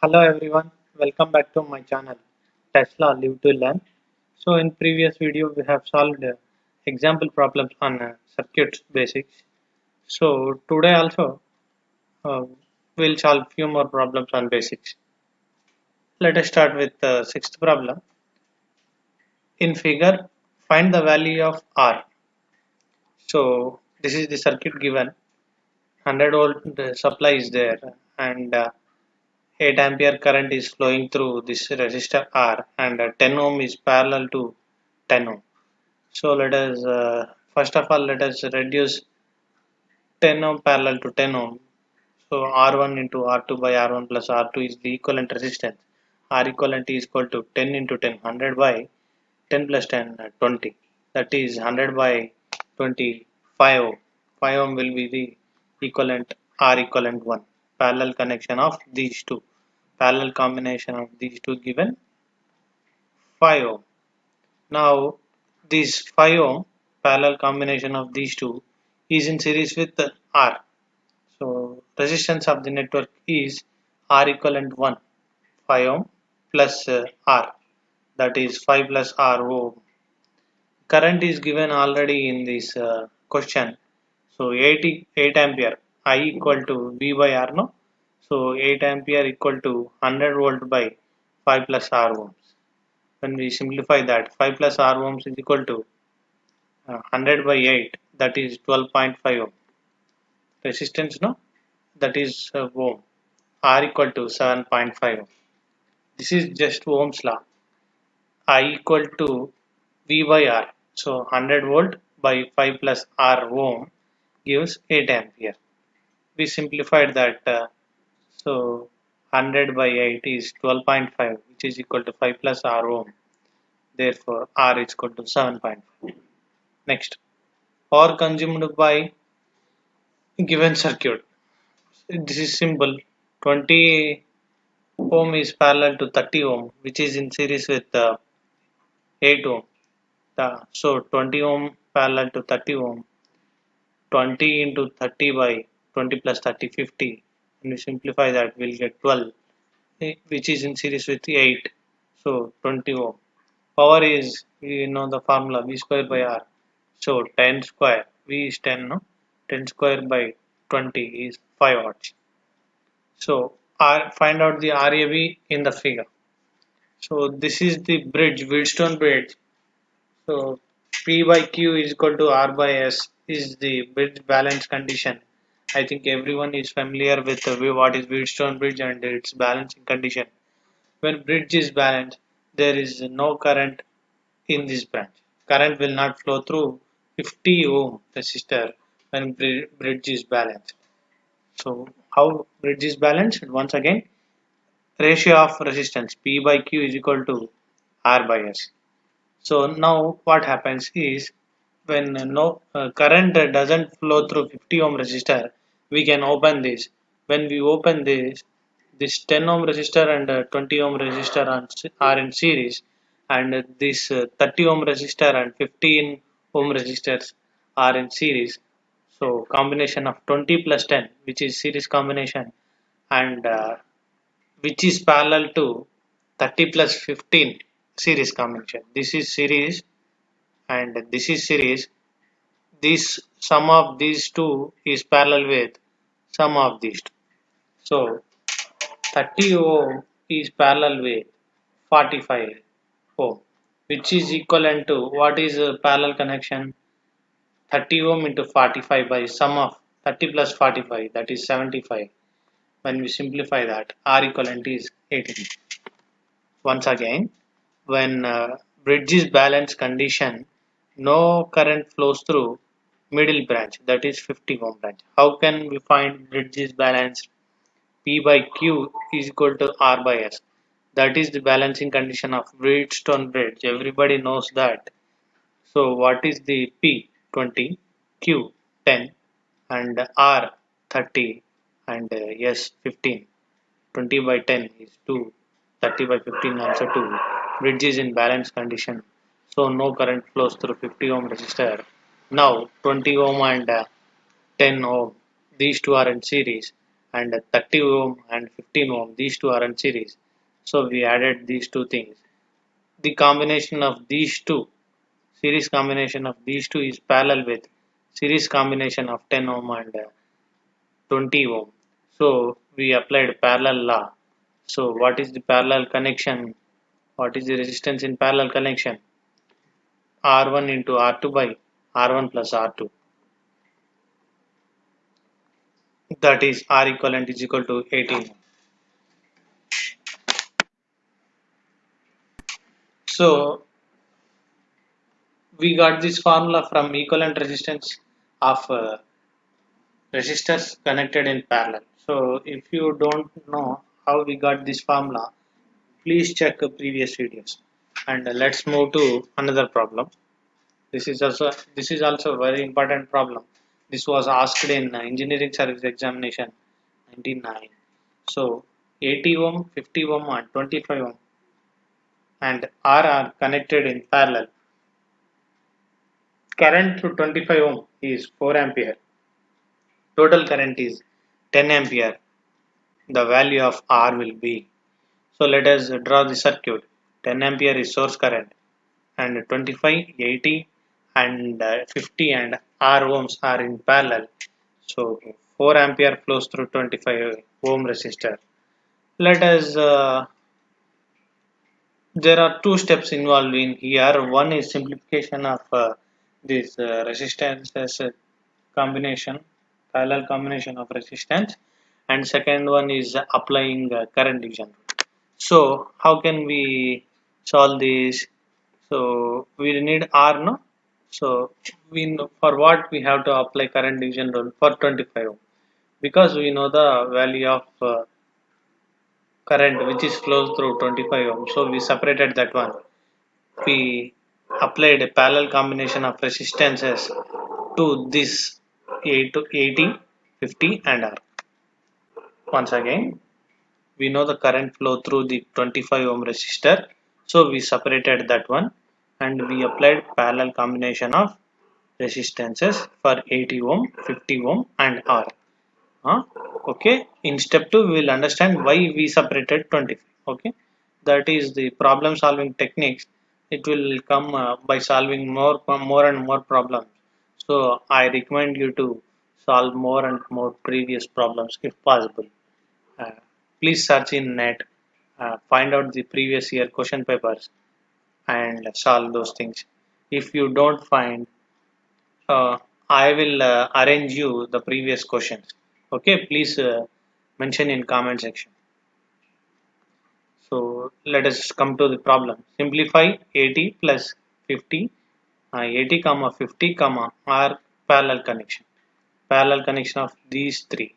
Hello everyone, welcome back to my channel Tesla Live to Learn. So in previous video we have solved example problems on circuits basics. So today also uh, we'll solve few more problems on basics. Let us start with the sixth problem. In figure, find the value of R. So this is the circuit given. 100 volt supply is there and 8 ampere current is flowing through this resistor R and 10 ohm is parallel to 10 ohm. So let us first of all let us reduce 10 ohm parallel to 10 ohm. So R1 into R2 by R1 plus R2 is the equivalent resistance. R equivalent is equal to 10 into 10, 100 by 10 plus 10, 20. That is 100 by 20, 5 ohm. 5 ohm will be the equivalent R equivalent 1. Parallel connection of these two. Parallel combination of these two given 5 ohm. Now this 5 ohm parallel combination of these two is in series with R. So resistance of the network is R equivalent 1, 5 ohm plus R, that is 5 plus R ohm. Current is given already in this question. So 8 ampere I equal to V by R, no? So 8 ampere equal to 100 volt by 5 plus R ohms. When we simplify that, 5 plus R ohms is equal to 100 by 8, that is 12.5 ohm. Resistance, no? That is ohm. R equal to 7.5 ohm. This is just Ohm's law. I equal to V by R. So 100 volt by 5 plus R ohm gives 8 ampere. We simplified that. So 100 by 8 is 12.5, which is equal to 5 plus R ohm. Therefore, R is equal to 7.5. Next, power consumed by given circuit. This is simple. 20 ohm is parallel to 30 ohm, which is in series with 8 ohm. So 20 ohm parallel to 30 ohm. 20 into 30 by 20 plus 30, 50. When we simplify that, we'll get 12, which is in series with 8. So 20 ohm. Power is, you know the formula, V square by R. So 10 square, V is 10, no? 10 square by 20 is 5 watts. So find out the RAB in the figure. So this is the bridge, Wheatstone bridge. So P by Q is equal to R by S is the bridge balance condition. I think everyone is familiar with what is Wheatstone bridge and its balancing condition. When bridge is balanced, there is no current in this branch. Current will not flow through 50 ohm resistor when bridge is balanced. So how bridge is balanced? Once again, ratio of resistance P by Q is equal to R by S. So now what happens is when no current doesn't flow through 50 ohm resistor, we can open this. When we open this 10 ohm resistor and 20 ohm resistor are in series, and this 30 ohm resistor and 15 ohm resistors are in series. So combination of 20 plus 10, which is series combination, and which is parallel to 30 plus 15 series combination. This is series and this is series. This sum of these two is parallel with sum of these two. So 30 ohm is parallel with 45 ohm, which is equivalent to what is a parallel connection? 30 ohm into 45 by sum of 30 plus 45, that is 75. When we simplify that, R equivalent is 18. Once again, when bridge is balanced condition, no current flows through middle branch, that is 50 ohm branch. How can we find bridge is balanced? P by Q is equal to R by S. That is the balancing condition of Wheatstone bridge. Everybody knows that. So what is the P? 20, Q 10, and R 30, and S 15. 20 by 10 is 2, 30 by 15 also 2. Bridge is in balanced condition, so no current flows through 50 ohm resistor. Now 20 ohm and 10 ohm, these two are in series. and 30 ohm and 15 ohm, these two are in series. So we added these two things. The combination of these two, series combination of these two is parallel with series combination of 10 ohm and 20 ohm. So we applied parallel law. So what is the parallel connection? What is the resistance in parallel connection? R1 into R2 by R1 plus R2. That is R equivalent is equal to 18. So we got this formula from equivalent resistance of resistors connected in parallel. So if you don't know how we got this formula, please check previous videos. And let's move to another problem. This is also a very important problem. This was asked in engineering service examination 99. So 80 ohm, 50 ohm and 25 ohm and R are connected in parallel. Current through 25 ohm is 4 ampere. Total current is 10 ampere. The value of R will be. So let us draw the circuit. 10 ampere is source current and 25, 80 and 50 and R ohms are in parallel. So 4 ampere flows through 25 ohm resistor. Let us there are two steps involved in here. One is simplification of this resistance combination, parallel combination of resistance, and second one is applying current division. So how can we solve this? So we need R, no? So we know for what we have to apply current division rule for 25 ohm, because we know the value of current which is flows through 25 ohm. So we separated that one. We applied a parallel combination of resistances to this 80, 50 and R. Once again, we know the current flow through the 25 ohm resistor. So we separated that one and we applied parallel combination of resistances for 80 ohm, 50 ohm and R. Huh? Okay. In step 2, we will understand why we separated 25. Okay. That is the problem solving techniques. It will come by solving more and more problems. So I recommend you to solve more and more previous problems if possible. Uh, Please search in net, find out the previous year question papers and solve those things. If you don't find, I will arrange you the previous questions. Okay, please mention in comment section. So let us come to the problem. Simplify 80 plus 50, 80 comma 50 comma R parallel connection. Parallel connection of these three.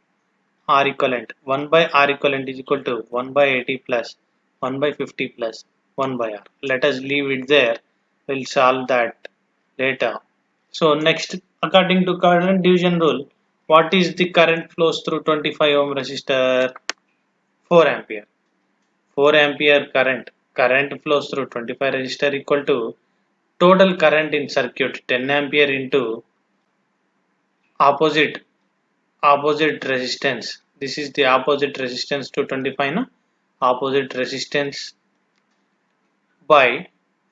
R equivalent. 1 by R equivalent is equal to 1 by 80 plus 1 by 50 plus 1 by R. Let us leave it there. We'll solve that later. So next, according to current division rule, what is the current flows through 25 ohm resistor? 4 ampere. 4 ampere current. Current flows through 25 resistor equal to total current in circuit 10 ampere into opposite resistance. This is the opposite resistance to 25, no? Opposite resistance by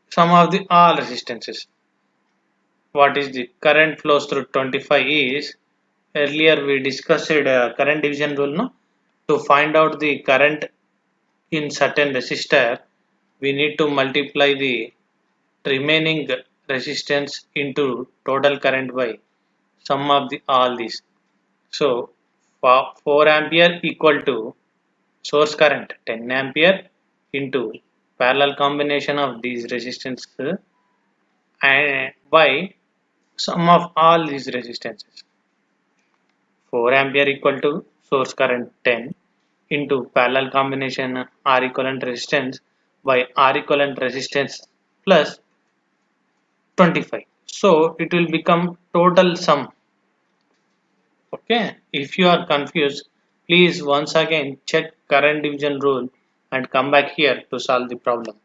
sum of the all resistances. What is the current flows through 25 is, earlier we discussed current division rule, no? To find out the current in certain resistor, we need to multiply the remaining resistance into total current by sum of the all these. So 4 ampere equal to source current 10 ampere into parallel combination of these resistances and by sum of all these resistances. 4 ampere equal to source current 10 into parallel combination R equivalent resistance by R equivalent resistance plus 25. So it will become total sum. Okay, if you are confused, please once again check current division rule and come back here to solve the problem.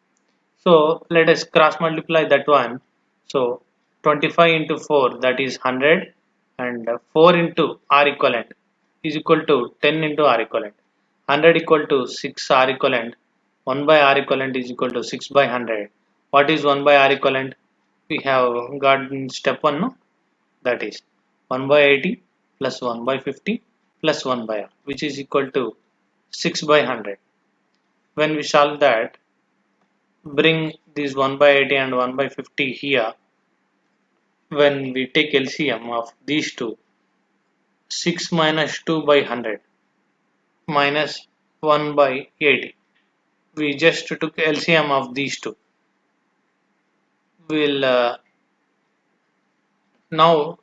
So let us cross multiply that one. So 25 into 4, that is 100, and 4 into R equivalent is equal to 10 into R equivalent. 100 equal to 6 R equivalent. 1 by R equivalent is equal to 6 by 100. What is 1 by R equivalent? We have got in step 1, no? That is 1 by 80 plus 1 by 50 plus 1 by R, which is equal to 6 by 100. When we solve that, bring this 1 by 80 and 1 by 50 here. When we take LCM of these two, 6 minus 2 by 100 minus 1 by 80. We just took LCM of these two. We'll now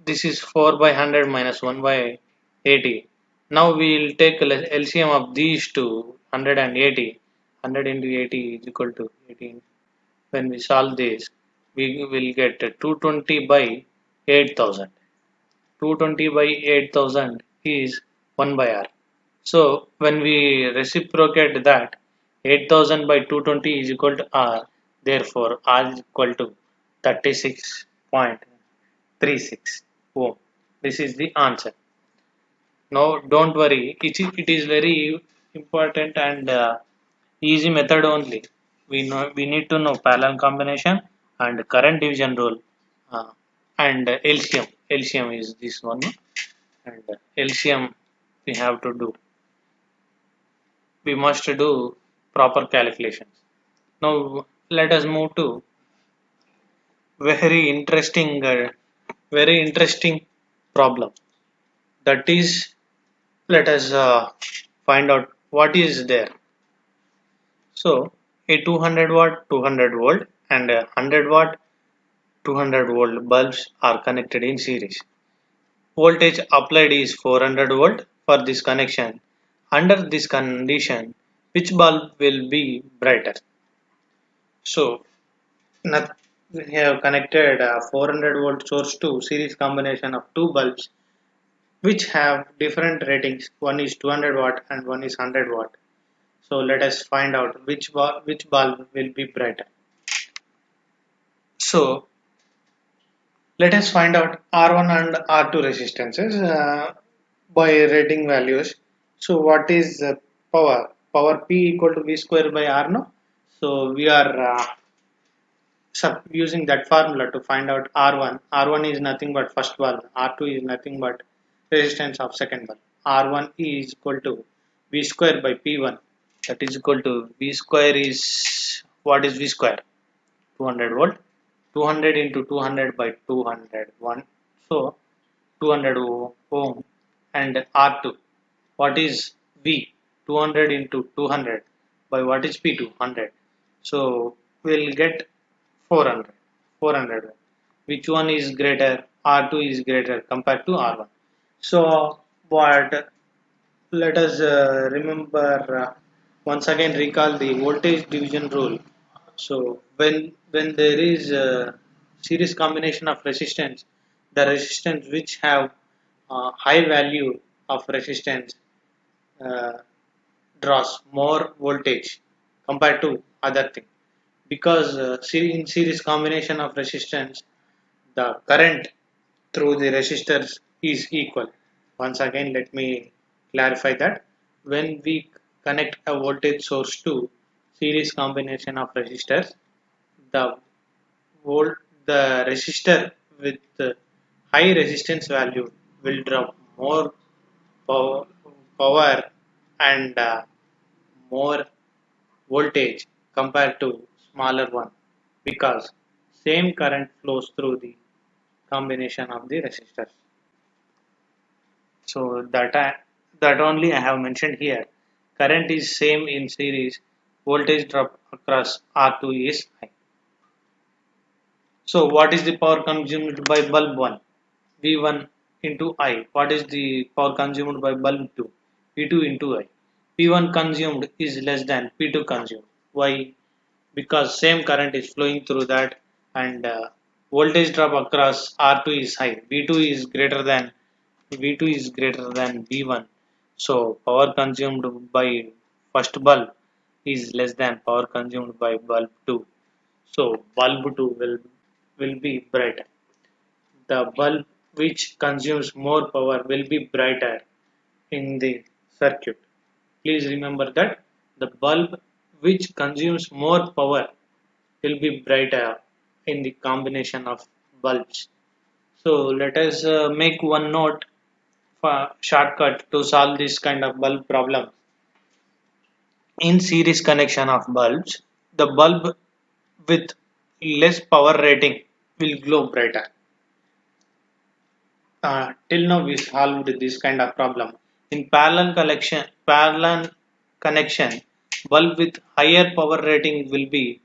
this is 4 by 100 minus 1 by 80. Now we'll take LCM of these two, 100 and 80. 100 into 80 is equal to 18. When we solve this, we will get 220 by 8000. 220 by 8000 is 1 by R. So when we reciprocate that, 8000 by 220 is equal to R. Therefore, R is equal to 36.36 ohm. This is the answer. Now, don't worry. It is very important and easy method only. We need to know parallel combination and current division rule uh, and LCM. LCM is this one, and LCM we have to do. We must do proper calculations. Now let us move to very interesting, very interesting problem. That is, let us find out what is there. So a 200 watt, 200 volt, and a 100 watt, 200 volt bulbs are connected in series. Voltage applied is 400 volt for this connection. Under this condition, which bulb will be brighter? So we have connected a 400 volt source to series combination of two bulbs which have different ratings. One is 200 watt and one is 100 watt. So let us find out which bulb will be brighter. So let us find out R1 and R2 resistances by rating values. So what is power? Power P equal to V square by R, no? So we are using that formula to find out R1. R1 is nothing but first bulb. R2 is nothing but resistance of second bulb. R1 is equal to V square by P1. That is equal to V square is, what is V square? 200 volt. 200 into 200 by 200. So 200 ohm. And R2. What is V? 200 into 200 by what is P2? 100. So we'll get 400. 400. Which one is greater? R2 is greater compared to R1. So what? Let us remember once again recall the voltage division rule. So when there is a series combination of resistance, the resistance which have high value of resistance uh, draws more voltage compared to other thing, because in series combination of resistance the current through the resistors is equal. Once again let me clarify that when we connect a voltage source to series combination of resistors, the volt the resistor with high resistance value will drop more power, power and more voltage compared to smaller one, because same current flows through the combination of the resistors. So that only I have mentioned here. Current is same in series. Voltage drop across R2 is high. So what is the power consumed by bulb 1? V1 into I. What is the power consumed by bulb 2? V2 into I. P1 consumed is less than P2 consumed. Why? Because same current is flowing through that, and voltage drop across R2 is high. V2 is greater than V1. So power consumed by first bulb is less than power consumed by bulb 2. So bulb 2 will be brighter. The bulb which consumes more power will be brighter in the circuit. Please remember that the bulb which consumes more power will be brighter in the combination of bulbs. So let us make one note for shortcut to solve this kind of bulb problem. In series connection of bulbs, the bulb with less power rating will glow brighter. Till now we solved this kind of problem. In parallel connection, bulb with higher power rating will be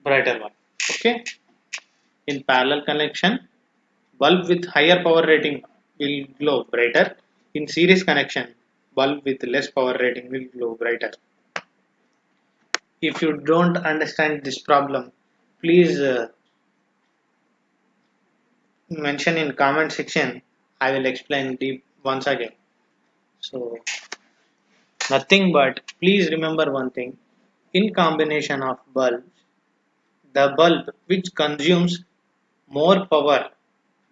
brighter one. Okay. In parallel connection, bulb with higher power rating will glow brighter. In series connection, bulb with less power rating will glow brighter. If you don't understand this problem, please mention in comment section. I will explain deep once again. So nothing but please remember one thing. In combination of bulbs, the bulb which consumes more power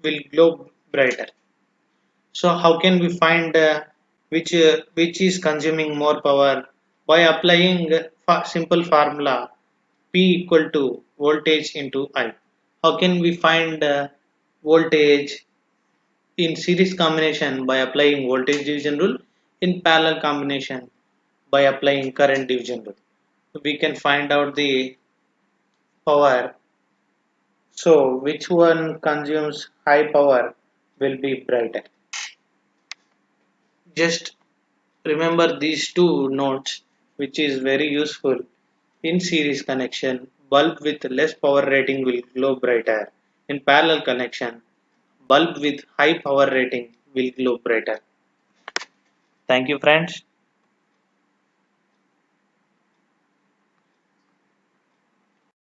will glow brighter. So how can we find which is consuming more power? By applying simple formula P equal to voltage into I. How can we find voltage in series combination? By applying voltage division rule, in parallel combination by applying current division rule. We can find out the power. So which one consumes high power will be brighter. Just remember these two notes, which is very useful. In series connection, bulb with less power rating will glow brighter. In parallel connection, bulb with high power rating will glow brighter. Thank you friends.